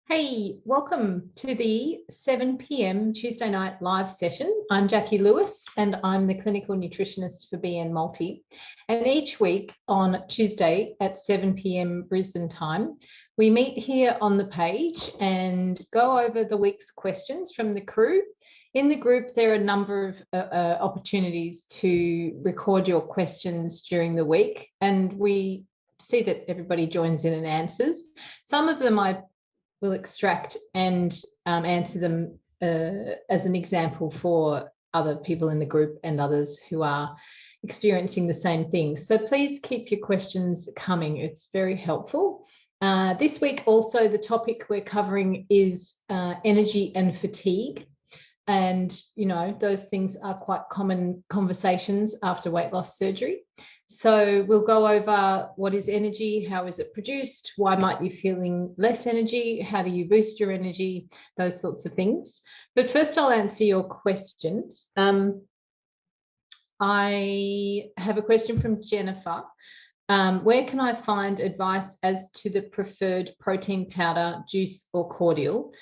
Hey, welcome to the 7 p.m. Tuesday night live session. I'm Jacqui Lewis and I'm the clinical nutritionist for BN Multi. And each week on Tuesday at 7 p.m. Brisbane time, we meet here on the page and go over the week's questions from the crew. In the group, there are a number of opportunities to record your questions during the week, and we see that everybody joins in and answers. Some of them I will extract and answer them as an example for other people in the group and others who are experiencing the same things. So please keep your questions coming. It's very helpful. This week also the topic we're covering is energy and fatigue. And, you know, those things are quite common conversations after weight loss surgery. So we'll go over what is energy, how is it produced, why might you feeling less energy, how do you boost your energy, those sorts of things. But first I'll answer your questions. I have a question from Jennifer. Where can I find advice as to the preferred protein powder, juice or cordial?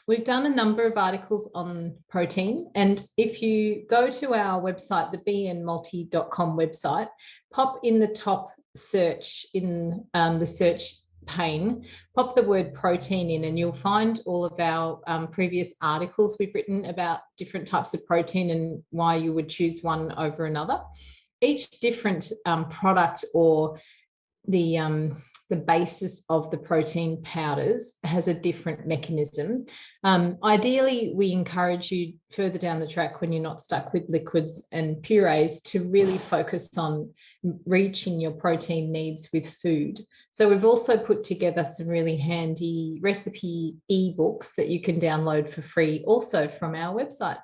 We've done a number of articles on protein, and if you go to our website, the bnmulti.com website, pop in the top search in the search pane, pop the word protein in and you'll find all of our previous articles we've written about different types of protein and why you would choose one over another. Each different product or the basis of the protein powders has a different mechanism. Ideally, we encourage you further down the track when you're not stuck with liquids and purees to really focus on reaching your protein needs with food. So we've also put together some really handy recipe ebooks that you can download for free also from our website.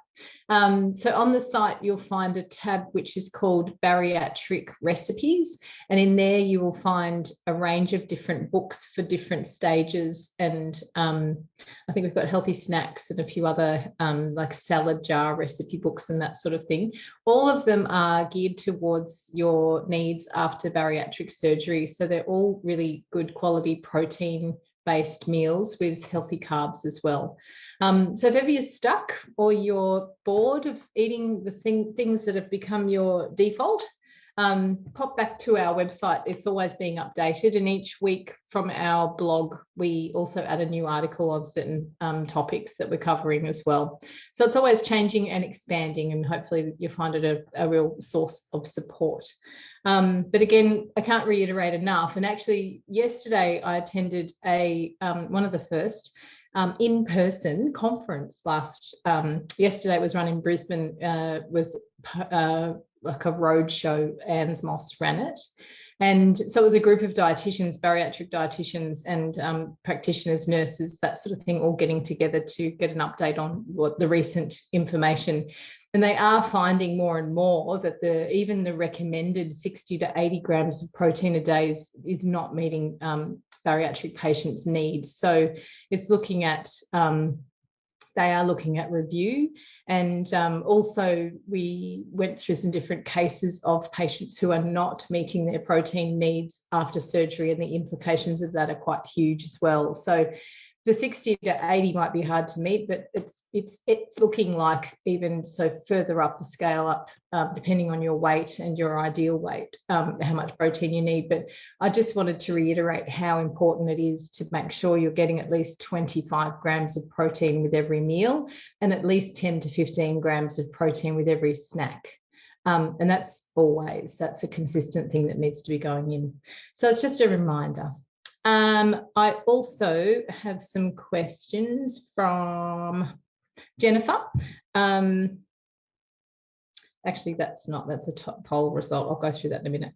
So on the site, you'll find a tab which is called bariatric recipes. And in there, you will find a range of different books for different stages. And I think we've got healthy snacks and a few other like salad jar recipe books and that sort of thing. All of them are geared towards your needs after bariatric surgery. So they're all really good quality protein-based meals with healthy carbs as well. So if ever you're stuck or you're bored of eating the things that have become your default, pop back to our website. It's always being updated, and each week from our blog we also add a new article on certain topics that we're covering as well. So it's always changing and expanding, and hopefully you find it a real source of support. But again, I can't reiterate enough, and actually yesterday I attended one of the first in-person conference yesterday. It was run in Brisbane, was like a road show. Anne's Moss ran it. And so it was a group of dietitians, bariatric dietitians and practitioners, nurses, that sort of thing, all getting together to get an update on what the recent information. And they are finding more and more that even the recommended 60 to 80 grams of protein a day is not meeting bariatric patients' needs. So it's looking at, they are looking at review. And also we went through some different cases of patients who are not meeting their protein needs after surgery, and the implications of that are quite huge as well. So the 60 to 80 might be hard to meet, but it's looking like even so further up the scale up, depending on your weight and your ideal weight, how much protein you need. But I just wanted to reiterate how important it is to make sure you're getting at least 25 grams of protein with every meal and at least 10 to 15 grams of protein with every snack. And that's a consistent thing that needs to be going in. So it's just a reminder. I also have some questions from Jennifer. Actually, that's a top poll result. I'll go through that in a minute.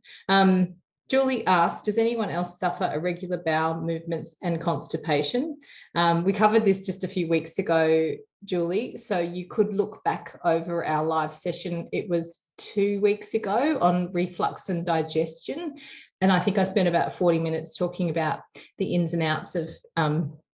Julie asked, does anyone else suffer irregular bowel movements and constipation? We covered this just a few weeks ago, Julie, so you could look back over our live session. It was 2 weeks ago on reflux and digestion. And I think I spent about 40 minutes talking about the ins and outs of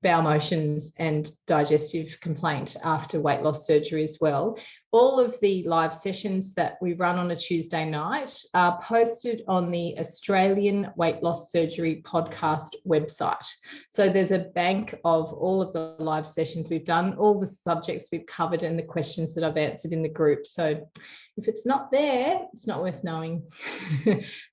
bowel motions and digestive complaint after weight loss surgery as well. All of the live sessions that we run on a Tuesday night are posted on the Australian Weight Loss Surgery podcast website. So there's a bank of all of the live sessions we've done, all the subjects we've covered, and the questions that I've answered in the group. So if it's not there, it's not worth knowing.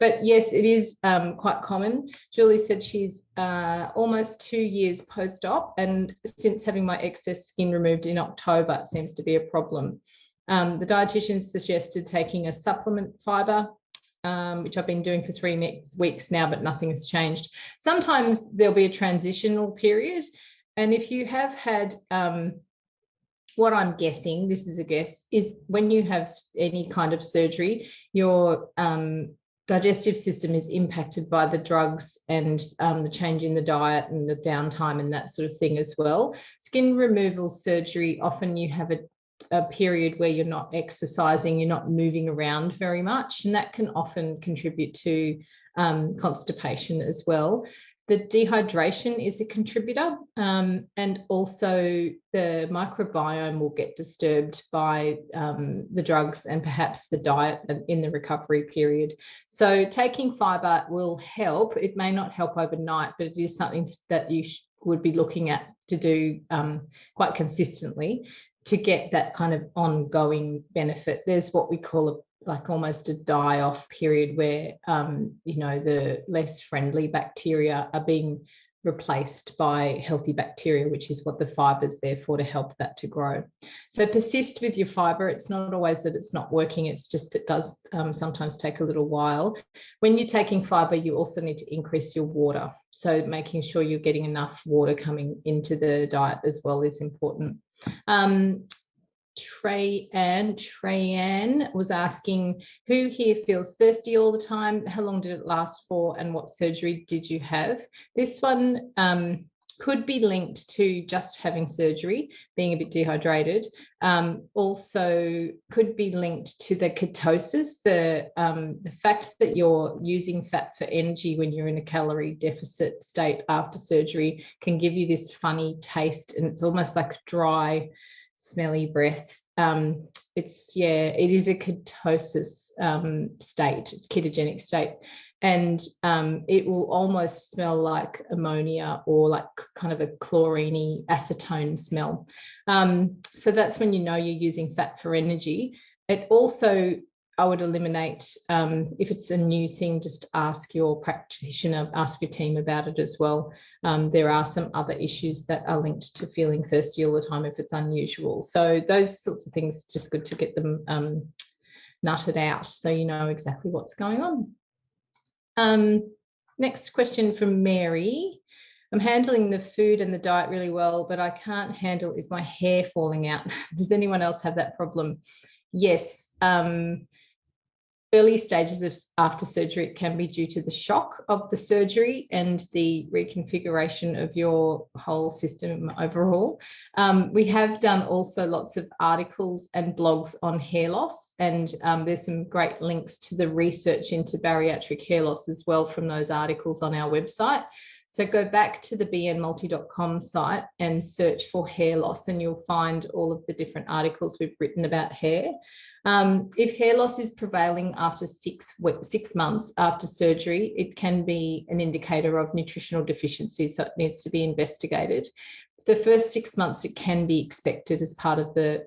But yes, it is quite common. Julie said she's almost 2 years post-op, and since having my excess skin removed in October, it seems to be a problem. The dietitian suggested taking a supplement fibre, which I've been doing for 3 weeks now, but nothing has changed. Sometimes there'll be a transitional period, and if you have had what I'm guessing, this is a guess, is when you have any kind of surgery, your digestive system is impacted by the drugs and the change in the diet and the downtime and that sort of thing as well. Skin removal surgery, often you have a period where you're not exercising, you're not moving around very much, and that can often contribute to constipation as well. The dehydration is a contributor, and also the microbiome will get disturbed by the drugs and perhaps the diet in the recovery period. So taking fibre will help. It may not help overnight, but it is something that you would be looking at to do quite consistently to get that kind of ongoing benefit. There's what we call like almost a die-off period where, you know, the less friendly bacteria are being replaced by healthy bacteria, which is what the fibre is there for, to help that to grow. So persist with your fibre. It's not always that it's not working. It's just it does sometimes take a little while. When you're taking fibre, you also need to increase your water. So making sure you're getting enough water coming into the diet as well is important. Trayanne was asking, who here feels thirsty all the time? How long did it last for, and what surgery did you have? This one could be linked to just having surgery, being a bit dehydrated. Also could be linked to the ketosis, the fact that you're using fat for energy when you're in a calorie deficit state after surgery can give you this funny taste, and it's almost like dry, smelly breath. It is a ketosis state, ketogenic state, and it will almost smell like ammonia or like kind of a chlorine-y acetone smell. So that's when you know you're using fat for energy. It also, I would eliminate, if it's a new thing, just ask your practitioner, ask your team about it as well. There are some other issues that are linked to feeling thirsty all the time if it's unusual. So those sorts of things, just good to get them nutted out so you know exactly what's going on. Next question from Mary. I'm handling the food and the diet really well, but I can't handle is my hair falling out. Does anyone else have that problem? Yes. Early stages of after surgery, it can be due to the shock of the surgery and the reconfiguration of your whole system overall. We have done also lots of articles and blogs on hair loss, and there's some great links to the research into bariatric hair loss as well from those articles on our website. So go back to the bnmulti.com site and search for hair loss, and you'll find all of the different articles we've written about hair. If hair loss is prevailing after 6 months after surgery, it can be an indicator of nutritional deficiency, so it needs to be investigated. The first 6 months, it can be expected as part of the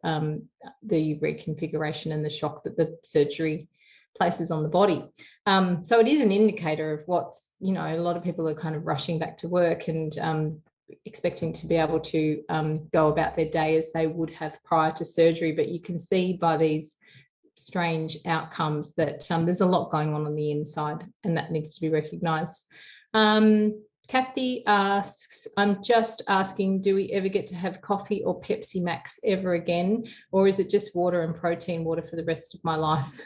reconfiguration and the shock that the surgery places on the body. So it is an indicator of what's, you know, a lot of people are kind of rushing back to work and expecting to be able to go about their day as they would have prior to surgery. But you can see by these strange outcomes that there's a lot going on the inside, and that needs to be recognised. Kathy asks, I'm just asking, do we ever get to have coffee or Pepsi Max ever again, or is it just water and protein water for the rest of my life?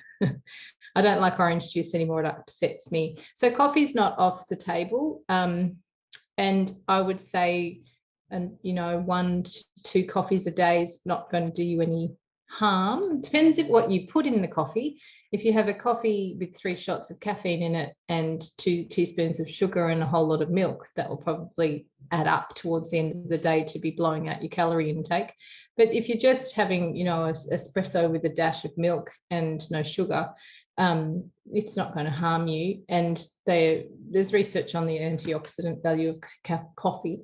I don't like orange juice anymore. It upsets me. So coffee's not off the table. And I would say, and you know, 1 to 2 coffees a day is not going to do you any harm. Depends if what you put in the coffee. If you have a coffee with 3 shots of caffeine in it and 2 teaspoons of sugar and a whole lot of milk, that will probably add up towards the end of the day to be blowing out your calorie intake. But if you're just having, you know, espresso with a dash of milk and no sugar, it's not going to harm you. And there's research on the antioxidant value of coffee,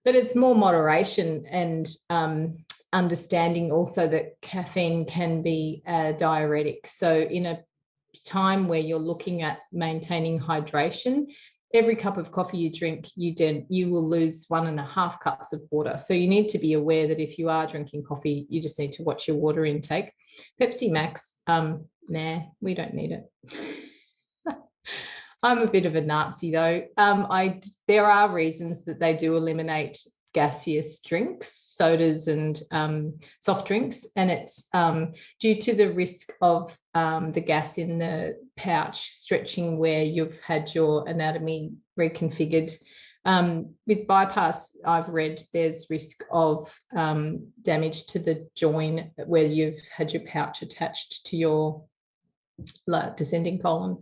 but it's more moderation and understanding also that caffeine can be a diuretic. So in a time where you're looking at maintaining hydration, every cup of coffee you drink, you will lose 1.5 cups of water. So you need to be aware that if you are drinking coffee, you just need to watch your water intake. Pepsi Max, nah, we don't need it. I'm a bit of a Nazi though. There are reasons that they do eliminate gaseous drinks, sodas and soft drinks, and it's due to the risk of the gas in the pouch stretching where you've had your anatomy reconfigured. With bypass, I've read there's risk of damage to the joint where you've had your pouch attached to your descending colon.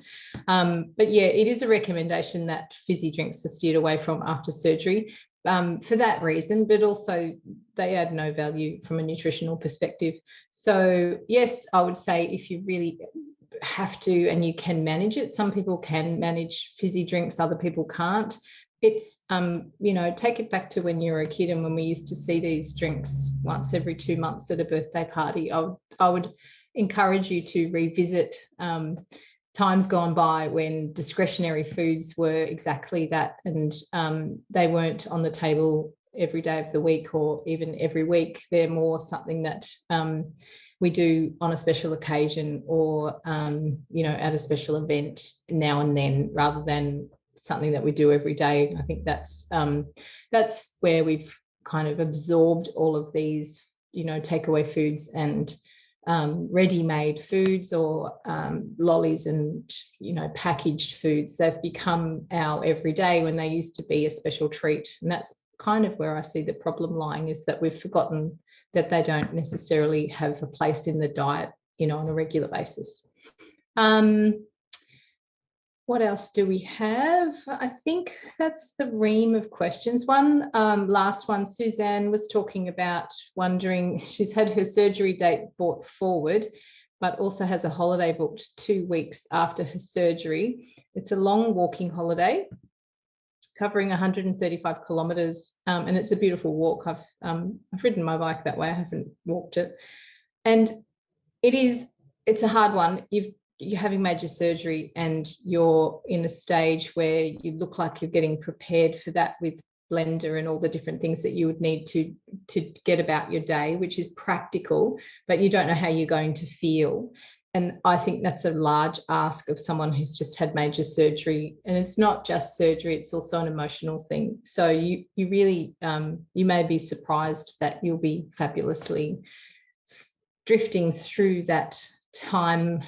But yeah, it is a recommendation that fizzy drinks are steered away from after surgery for that reason, but also they add no value from a nutritional perspective. So yes, I would say if you really have to and you can manage it, some people can manage fizzy drinks, other people can't. It's you know, take it back to when you were a kid and when we used to see these drinks once every 2 months at a birthday party. I would encourage you to revisit times gone by when discretionary foods were exactly that, and they weren't on the table every day of the week or even every week. They're more something that we do on a special occasion or you know, at a special event now and then, rather than something that we do every day. I think that's where we've kind of absorbed all of these, you know, takeaway foods and ready-made foods or lollies and, you know, packaged foods. They've become our everyday when they used to be a special treat. And that's kind of where I see the problem lying, is that we've forgotten that they don't necessarily have a place in the diet, you know, on a regular basis. What else do we have? I think that's the ream of questions. One last one, Suzanne was talking about wondering, she's had her surgery date brought forward, but also has a holiday booked 2 weeks after her surgery. It's a long walking holiday covering 135 kilometres, and it's a beautiful walk. I've ridden my bike that way. I haven't walked it. And it's a hard one. You're having major surgery and you're in a stage where you look like you're getting prepared for that with blender and all the different things that you would need to get about your day, which is practical, but you don't know how you're going to feel. And I think that's a large ask of someone who's just had major surgery. And it's not just surgery, it's also an emotional thing. So you really, you may be surprised that you'll be fabulously drifting through that time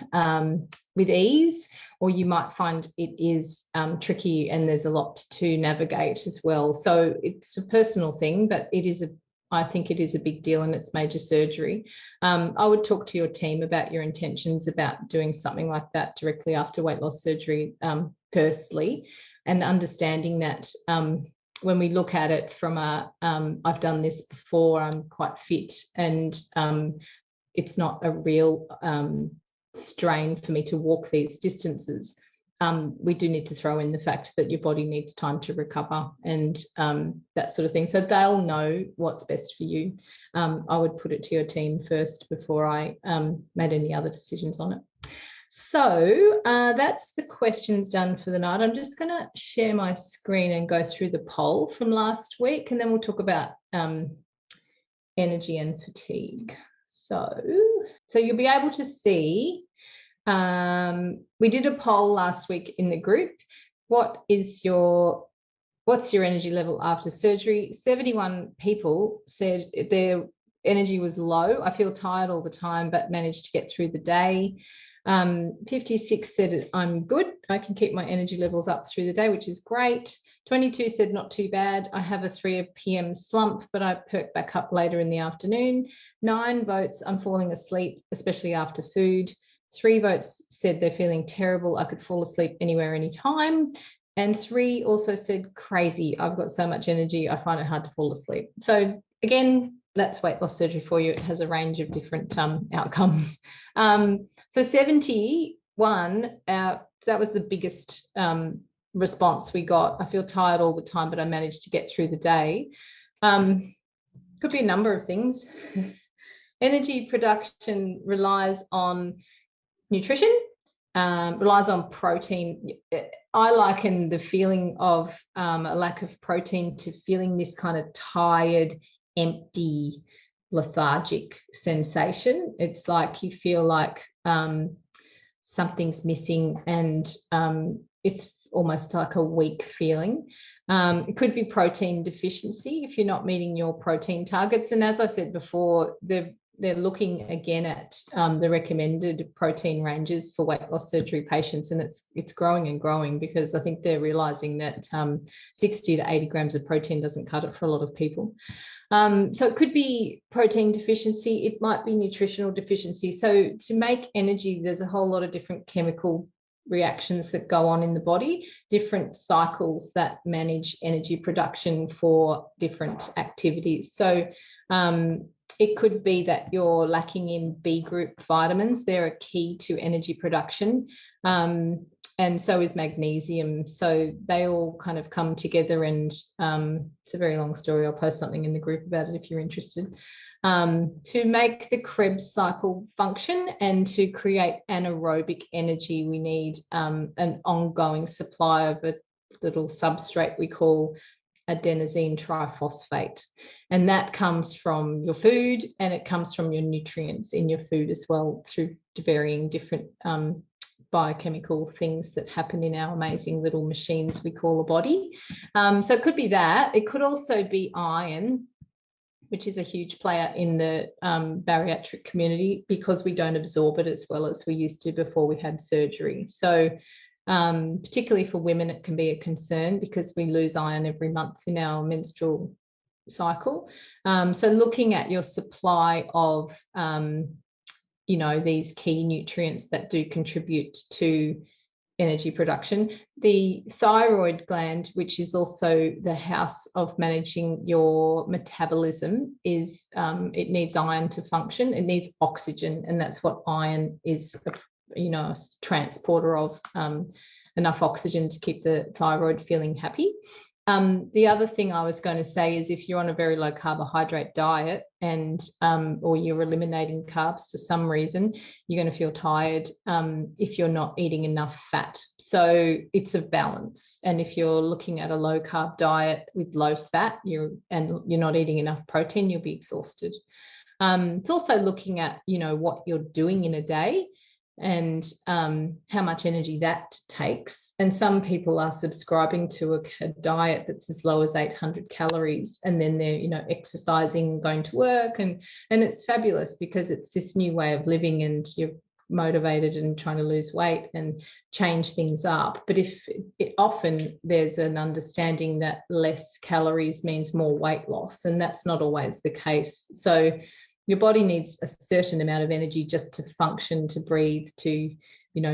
with ease, or you might find it is tricky and there's a lot to navigate as well. So it's a personal thing, but I think it is a big deal, and it's major surgery. I would talk to your team about your intentions about doing something like that directly after weight loss surgery, firstly, and understanding that when we look at it from I've done this before, I'm quite fit, and it's not a real strain for me to walk these distances. We do need to throw in the fact that your body needs time to recover and that sort of thing. So they'll know what's best for you. I would put it to your team first before I made any other decisions on it. So that's the questions done for the night. I'm just going to share my screen and go through the poll from last week, and then we'll talk about energy and fatigue. So you'll be able to see, we did a poll last week in the group. What's your energy level after surgery? 71 people said their energy was low. I feel tired all the time, but managed to get through the day. 56 said I'm good. I can keep my energy levels up through the day, which is great. 22 said not too bad. I have a 3 p.m. slump, but I perk back up later in the afternoon. 9 votes, I'm falling asleep, especially after food. 3 votes said they're feeling terrible. I could fall asleep anywhere, anytime. And 3 also said crazy. I've got so much energy, I find it hard to fall asleep. So again, that's weight loss surgery for you. It has a range of different outcomes. So 71, that was the biggest response we got. I feel tired all the time, but I managed to get through the day. Could be a number of things. Energy production relies on nutrition, relies on protein. I liken the feeling of a lack of protein to feeling this kind of tired, empty, lethargic sensation. It's like you feel like something's missing, and it's almost like a weak feeling. It could be protein deficiency if you're not meeting your protein targets. And as I said before, they're looking again at the recommended protein ranges for weight loss surgery patients, and it's growing and growing, because I think they're realizing that 60 to 80 grams of protein doesn't cut it for a lot of people. So it could be protein deficiency. It might be nutritional deficiency. So to make energy, there's a whole lot of different chemical reactions that go on in the body, different cycles that manage energy production for different activities. So it could be that you're lacking in B group vitamins. They're a key to energy production. And so is magnesium. So they all kind of come together, and it's a very long story. I'll post something in the group about it if you're interested. To make the Krebs cycle function and to create anaerobic energy, we need an ongoing supply of a little substrate we call adenosine triphosphate. And that comes from your food, and it comes from your nutrients in your food as well, through varying different biochemical things that happen in our amazing little machines we call a body. So it could be that. It could also be iron, which is a huge player in the bariatric community, because we don't absorb it as well as we used to before we had surgery. So particularly for women, it can be a concern because we lose iron every month in our menstrual cycle. So looking at your supply of these key nutrients that do contribute to energy production. The thyroid gland, which is also the house of managing your metabolism, is it needs iron to function. It needs oxygen, and that's what iron is, a transporter of enough oxygen to keep the thyroid feeling happy. The other thing I was going to say is, if you're on a very low carbohydrate diet and or you're eliminating carbs for some reason, you're going to feel tired if you're not eating enough fat. So it's a balance. And if you're looking at a low carb diet with low fat, you're not eating enough protein, you'll be exhausted. It's also looking at what you're doing in a day and how much energy that takes. And some people are subscribing to a diet that's as low as 800 calories, and then they're exercising, going to work, and it's fabulous because it's this new way of living, and you're motivated and trying to lose weight and change things up. But often there's an understanding that less calories means more weight loss, and that's not always the case. So your body needs a certain amount of energy just to function, to breathe, to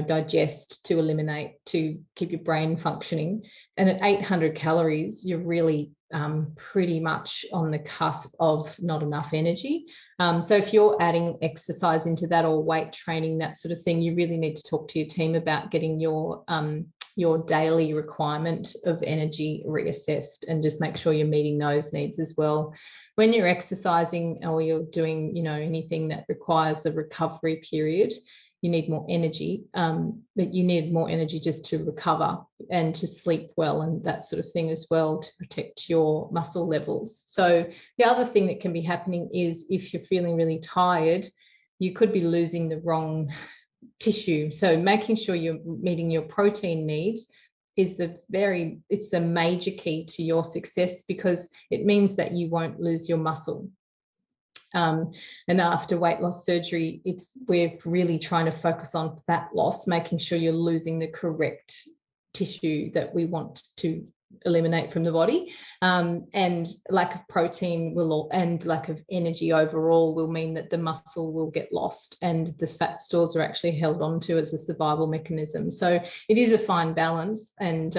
digest, to eliminate, to keep your brain functioning. And at 800 calories, you're really pretty much on the cusp of not enough energy. So if you're adding exercise into that, or weight training, that sort of thing, you really need to talk to your team about getting your daily requirement of energy reassessed, and just make sure you're meeting those needs as well. When you're exercising or you're doing, anything that requires a recovery period, you need more energy, but you need more energy just to recover and to sleep well and that sort of thing as well, to protect your muscle levels. So the other thing that can be happening is, if you're feeling really tired, you could be losing the wrong tissue. So making sure you're meeting your protein needs is it's the major key to your success, because it means that you won't lose your muscle. And after weight loss surgery, we're really trying to focus on fat loss, making sure you're losing the correct tissue that we want to eliminate from the body, and lack of protein and lack of energy overall will mean that the muscle will get lost and the fat stores are actually held onto as a survival mechanism. So it is a fine balance, and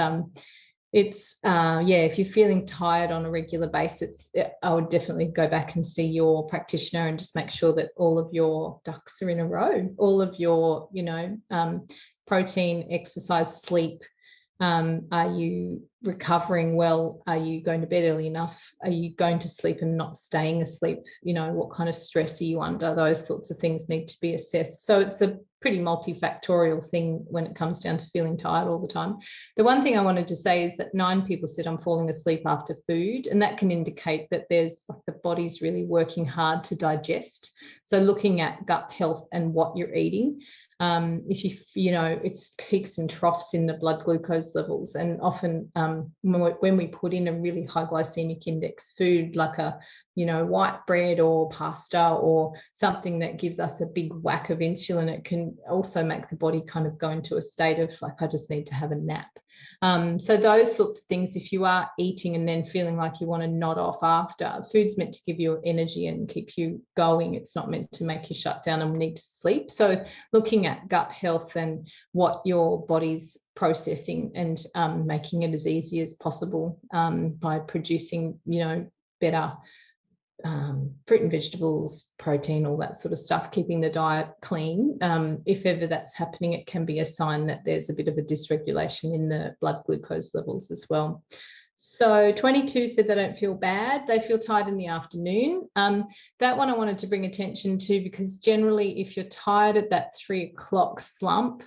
it's if you're feeling tired on a regular basis, I would definitely go back and see your practitioner and just make sure that all of your ducks are in a row, all of your protein, exercise, sleep. Are you recovering well? Are you going to bed early enough? Are you going to sleep and not staying asleep? What kind of stress are you under? Those sorts of things need to be assessed. So it's a pretty multifactorial thing when it comes down to feeling tired all the time. The one thing I wanted to say is that 9 people said I'm falling asleep after food, and that can indicate that there's the body's really working hard to digest. So looking at gut health and what you're eating. If it's peaks and troughs in the blood glucose levels, and often when we put in a really high glycemic index food like a white bread or pasta or something that gives us a big whack of insulin, it can also make the body kind of go into a state of I just need to have a nap. So those sorts of things, if you are eating and then feeling like you want to nod off after, food's meant to give you energy and keep you going. It's not meant to make you shut down and need to sleep. So looking at gut health and what your body's processing and making it as easy as possible by producing, better fruit and vegetables, protein, all that sort of stuff, keeping the diet clean. If ever that's happening, it can be a sign that there's a bit of a dysregulation in the blood glucose levels as well. So 22 said they don't feel bad. They feel tired in the afternoon. That one I wanted to bring attention to, because generally if you're tired at that 3 o'clock slump,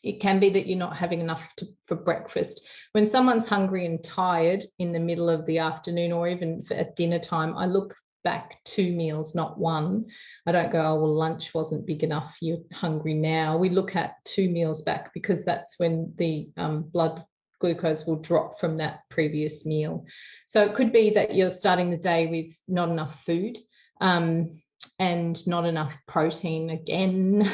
it can be that you're not having enough for breakfast. When someone's hungry and tired in the middle of the afternoon or even at dinner time, I look back 2 meals, not 1. I don't go, oh, well, lunch wasn't big enough, you're hungry now. We look at 2 meals back, because that's when the blood glucose will drop from that previous meal. So it could be that you're starting the day with not enough food and not enough protein again.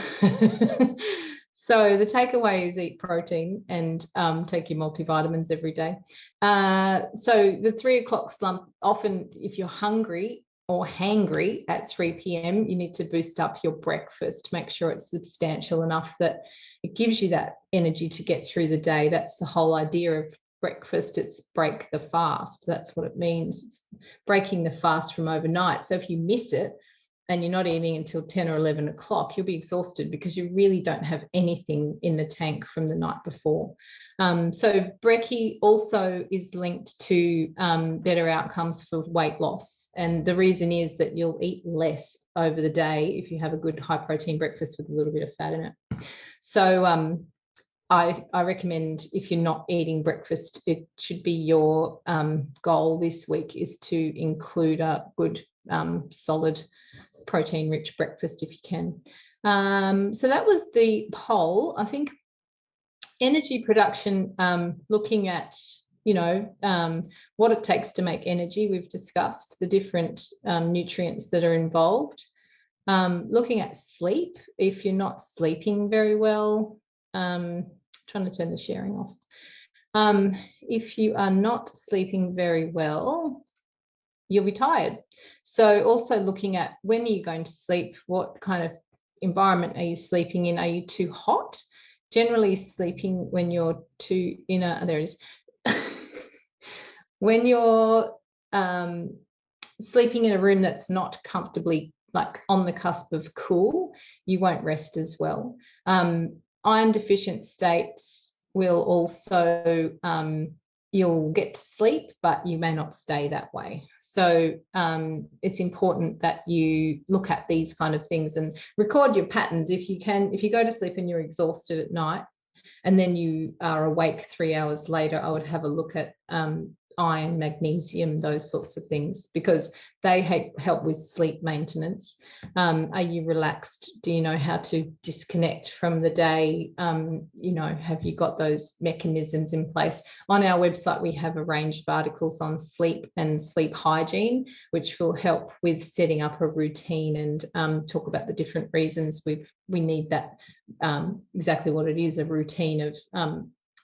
So the takeaway is eat protein and take your multivitamins every day. So the 3 o'clock slump, often if you're hungry or hangry at 3 p.m, you need to boost up your breakfast, make sure it's substantial enough that it gives you that energy to get through the day. That's the whole idea of breakfast. It's break the fast. That's what it means. It's breaking the fast from overnight. So if you miss it, and you're not eating until 10 or 11 o'clock, you'll be exhausted because you really don't have anything in the tank from the night before. So brekkie also is linked to better outcomes for weight loss. And the reason is that you'll eat less over the day if you have a good high protein breakfast with a little bit of fat in it. So I recommend, if you're not eating breakfast, it should be your goal this week is to include a good solid protein-rich breakfast if you can. So that was the poll. I think energy production, looking at, what it takes to make energy. We've discussed the different nutrients that are involved. Looking at sleep, if you're not sleeping very well, trying to turn the sharing off. If you are not sleeping very well, you'll be tired. So also looking at when are you going to sleep, what kind of environment are you sleeping in? Are you too hot? Generally sleeping when you're too when you're sleeping in a room that's not comfortably on the cusp of cool, you won't rest as well. Iron deficient states will also you'll get to sleep, but you may not stay that way. So it's important that you look at these kind of things and record your patterns. If you can, if you go to sleep and you're exhausted at night and then you are awake 3 hours later, I would have a look at iron, magnesium, those sorts of things, because they help with sleep maintenance. Are you relaxed? Do you know how to disconnect from the day? Have you got those mechanisms in place? On our website, we have a range of articles on sleep and sleep hygiene, which will help with setting up a routine and talk about the different reasons we need that, exactly what it is, a routine of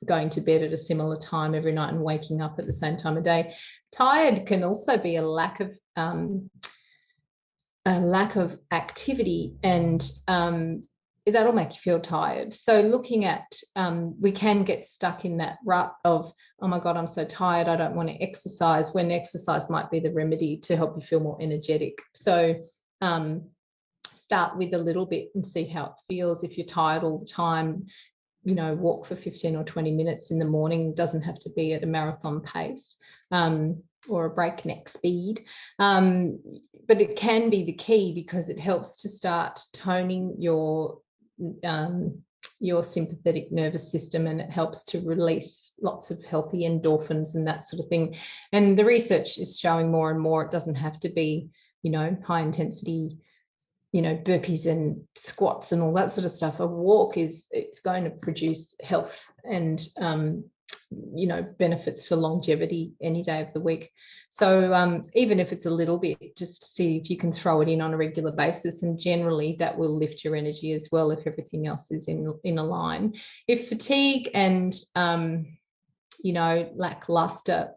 going to bed at a similar time every night and waking up at the same time of day. Tired can also be a lack of activity, and that'll make you feel tired. So looking at, we can get stuck in that rut of, oh my God, I'm so tired, I don't want to exercise, when exercise might be the remedy to help you feel more energetic. So start with a little bit and see how it feels. If you're tired all the time, you know, walk for 15 or 20 minutes in the morning. It doesn't have to be at a marathon pace or a breakneck speed. But it can be the key, because it helps to start toning your sympathetic nervous system, and it helps to release lots of healthy endorphins and that sort of thing. And the research is showing more and more it doesn't have to be, you know, high intensity, you know, burpees and squats and all that sort of stuff. A walk it's going to produce health and you know, benefits for longevity any day of the week. So even if it's a little bit, just see if you can throw it in on a regular basis, and generally that will lift your energy as well if everything else is in a line. If fatigue and you know, lackluster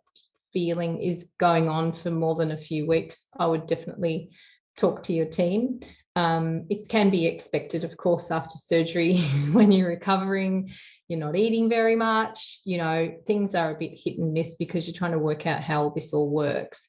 feeling is going on for more than a few weeks, I would definitely talk to your team. It can be expected, of course, after surgery when you're recovering, you're not eating very much, you know, things are a bit hit and miss because you're trying to work out how this all works.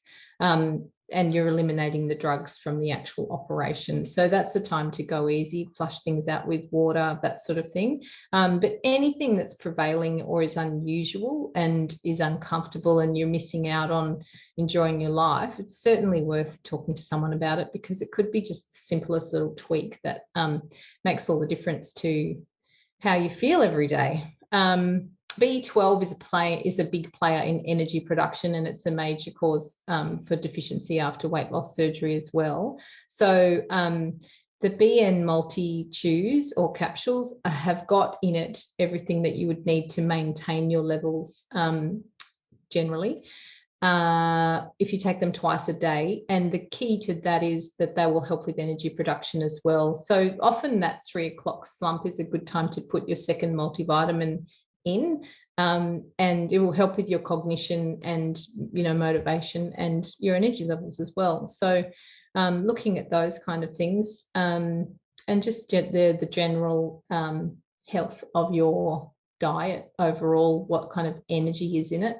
And you're eliminating the drugs from the actual operation. So that's a time to go easy, flush things out with water, that sort of thing. But anything that's prevailing or is unusual and is uncomfortable and you're missing out on enjoying your life, it's certainly worth talking to someone about it, because it could be just the simplest little tweak that makes all the difference to how you feel every day. B12 is a big player in energy production, and it's a major cause for deficiency after weight loss surgery as well. So the BN multi chews or capsules have got in it everything that you would need to maintain your levels generally, if you take them twice a day. And the key to that is that they will help with energy production as well. So often that 3 o'clock slump is a good time to put your second multivitamin in, and it will help with your cognition and, you know, motivation and your energy levels as well. So looking at those kind of things, and just the general health of your diet overall, what kind of energy is in it,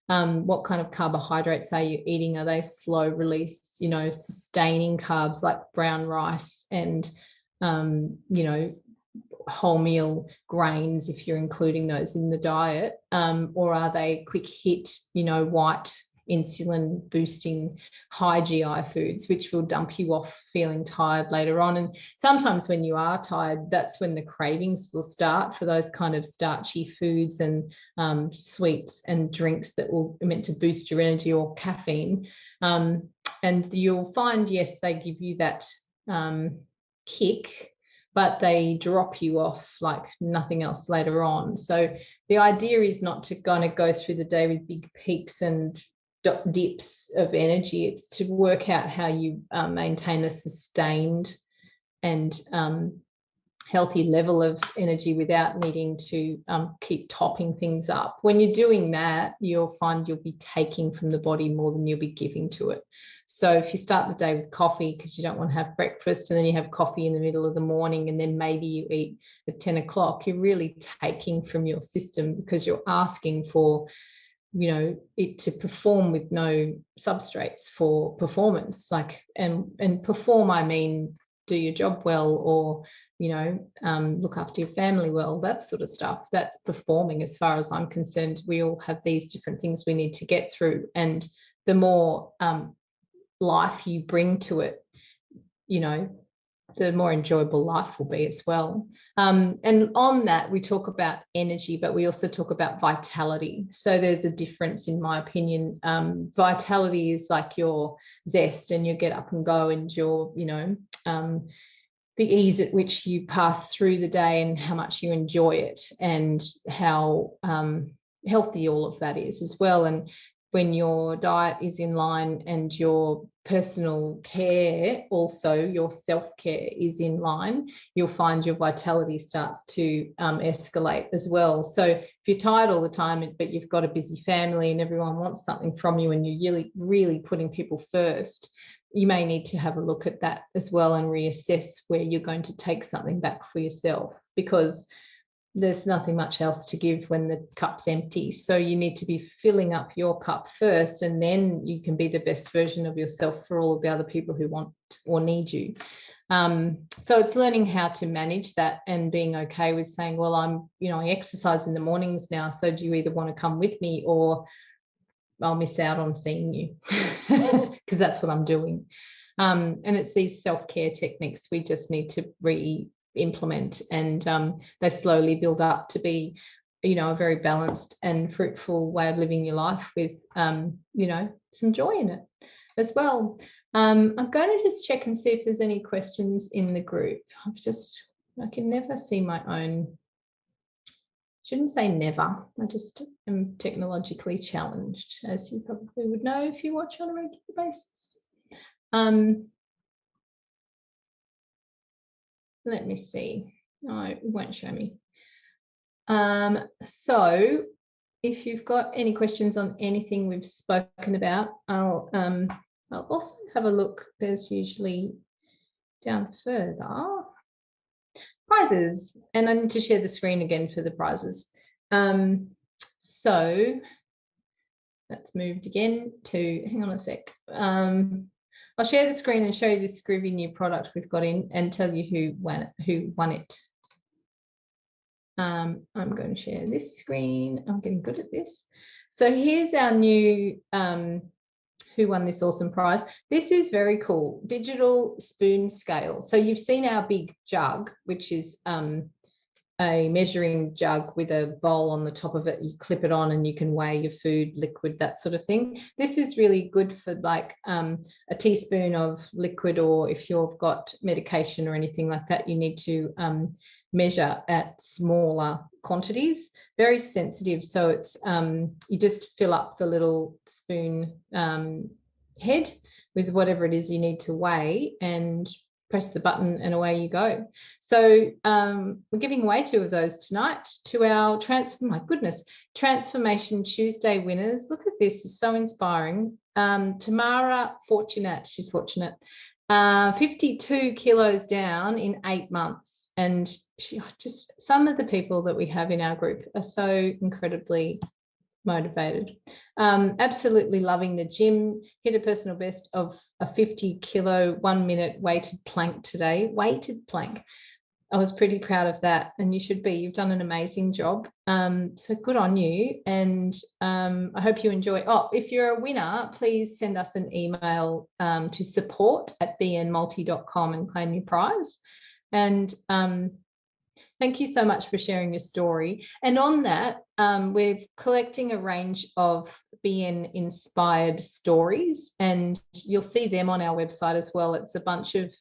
what kind of carbohydrates are you eating? Are they slow release, you know, sustaining carbs like brown rice and you know, wholemeal grains, if you're including those in the diet, or are they quick hit, you know, white insulin boosting high GI foods, which will dump you off feeling tired later on. And sometimes when you are tired, that's when the cravings will start for those kind of starchy foods and sweets and drinks that will meant to boost your energy, or caffeine. And you'll find, yes, they give you that kick, but they drop you off like nothing else later on. So the idea is not to kind of go through the day with big peaks and dips of energy. It's to work out how you maintain a sustained and healthy level of energy without needing to keep topping things up. When you're doing that, you'll find you'll be taking from the body more than you'll be giving to it. So if you start the day with coffee because you don't want to have breakfast, and then you have coffee in the middle of the morning, and then maybe you eat at 10 o'clock, you're really taking from your system, because you're asking for, you know, it to perform with no substrates for performance. Like, and perform, I mean, do your job well, or, you know, look after your family well, that sort of stuff. That's performing as far as I'm concerned. We all have these different things we need to get through, and the more life you bring to it, you know, the more enjoyable life will be as well. And on that, we talk about energy, but we also talk about vitality. So there's a difference, in my opinion. Vitality is like your zest and your get up and go, and your, you know, the ease at which you pass through the day and how much you enjoy it, and how healthy all of that is as well. And when your diet is in line and your personal care, also your self-care is in line, you'll find your vitality starts to escalate as well. So if you're tired all the time, but you've got a busy family and everyone wants something from you and you're really, really putting people first, you may need to have a look at that as well and reassess where you're going to take something back for yourself, because there's nothing much else to give when the cup's empty. So you need to be filling up your cup first, and then you can be the best version of yourself for all of the other people who want or need you. So it's learning how to manage that and being okay with saying, well, I exercise in the mornings now, so do you either want to come with me or I'll miss out on seeing you, because that's what I'm doing. And it's these self-care techniques we just need to implement, and they slowly build up to be, a very balanced and fruitful way of living your life with, some joy in it as well. I'm going to just check and see if there's any questions in the group. I can never see my own. Shouldn't say never. I just am technologically challenged, as you probably would know if you watch on a regular basis. Let me see. No, it won't show me. So if you've got any questions on anything we've spoken about, I'll also have a look. There's usually down further prizes, and I need to share the screen again for the prizes. So that's moved again to, hang on a sec. I'll share the screen and show you this groovy new product we've got in and tell you who won it. I'm going to share this screen. I'm getting good at this. So here's our new who won this awesome prize. This is very cool. Digital spoon scale. So you've seen our big jug, which is a measuring jug with a bowl on the top of it. You clip it on and you can weigh your food, liquid, that sort of thing. This is really good for like a teaspoon of liquid, or if you've got medication or anything like that, you need to measure at smaller quantities. Very sensitive. So it's you just fill up the little spoon head with whatever it is you need to weigh and press the button and away you go. So we're giving away 2 of those tonight to our Transformation Tuesday winners. Look at this, it's so inspiring. Tamara Fortunate, she's fortunate, 52 kilos down in 8 months. And some of the people that we have in our group are so incredibly motivated. Absolutely loving the gym. Hit a personal best of a 50 kilo 1 minute weighted plank today. Weighted plank. I was pretty proud of that, and you should be. You've done an amazing job. So good on you, and I hope you enjoy. Oh, if you're a winner, please send us an email to support@bnmulti.com and claim your prize. And thank you so much for sharing your story. And on that, we're collecting a range of BN inspired stories, and you'll see them on our website as well. It's a bunch of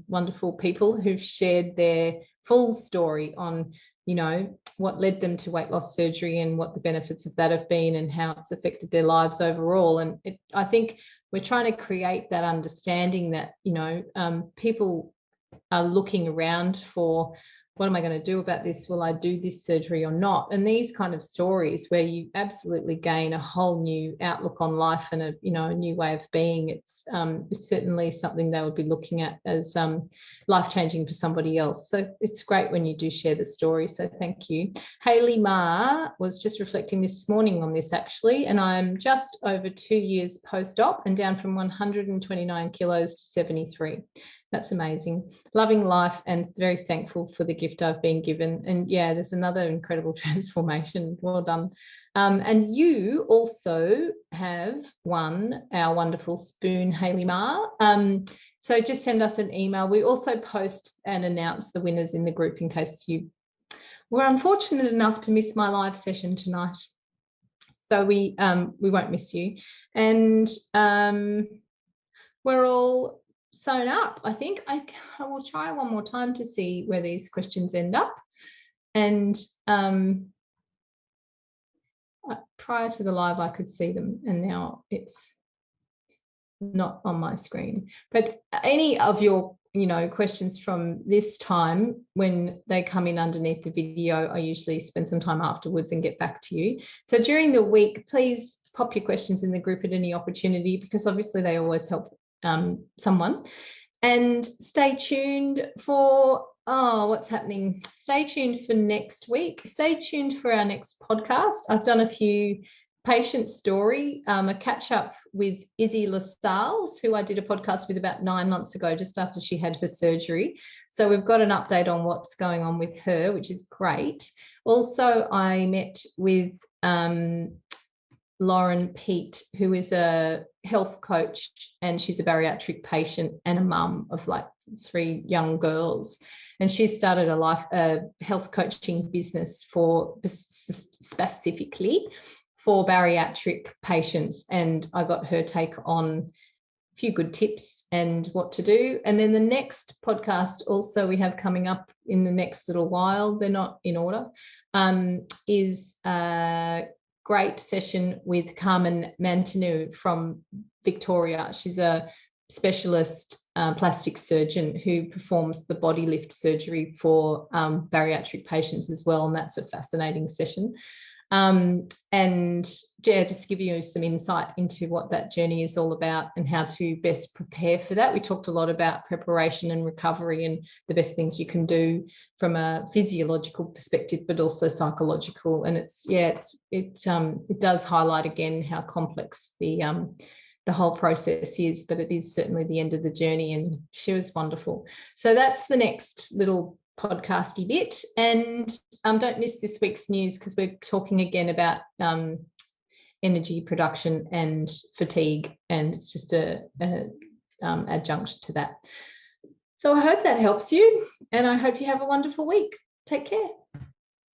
wonderful people who've shared their full story on, what led them to weight loss surgery and what the benefits of that have been and how it's affected their lives overall. And I think we're trying to create that understanding that, people are looking around for, what am I going to do about this? Will I do this surgery or not? And these kind of stories where you absolutely gain a whole new outlook on life and a new way of being. It's certainly something they would be looking at as life-changing for somebody else. So it's great when you do share the story. So thank you. Hayley Ma was just reflecting this morning on this actually, and I'm just over 2 years post-op and down from 129 kilos to 73. That's amazing. Loving life and very thankful for the gift I've been given. And yeah, there's another incredible transformation. Well done. And you also have won our wonderful spoon, Hayley Ma. So just send us an email. We also post and announce the winners in the group in case you were unfortunate enough to miss my live session tonight. So we won't miss you. And we're all sewn up. I think I will try one more time to see where these questions end up. And prior to the live, I could see them, and now it's not on my screen. But any of your questions from this time, when they come in underneath the video, I usually spend some time afterwards and get back to you. So during the week, please pop your questions in the group at any opportunity, because obviously they always help someone. And stay tuned for what's happening. Stay tuned for next week. Stay tuned for our next podcast. I've done a few patient story, a catch up with Izzy Lascelles, who I did a podcast with about 9 months ago, just after she had her surgery. So we've got an update on what's going on with her, which is great. Also, I met with Lauren Pete, who is a health coach, and she's a bariatric patient and a mum of like 3 young girls. And she started a health coaching business for specifically for bariatric patients. And I got her take on a few good tips and what to do. And then the next podcast also we have coming up in the next little while, they're not in order, is a great session with Carmen Mantanu from Victoria. She's a specialist plastic surgeon who performs the body lift surgery for bariatric patients as well. And that's a fascinating session. And yeah, just to give you some insight into what that journey is all about and how to best prepare for that. We talked a lot about preparation and recovery and the best things you can do from a physiological perspective, but also psychological. And it does highlight again how complex the whole process is, but it is certainly the end of the journey, and she was wonderful. So that's the next little podcasty bit. And don't miss this week's news, because we're talking again about energy production and fatigue, and it's just a adjunct to that. So I hope that helps you, and I hope you have a wonderful week. Take care.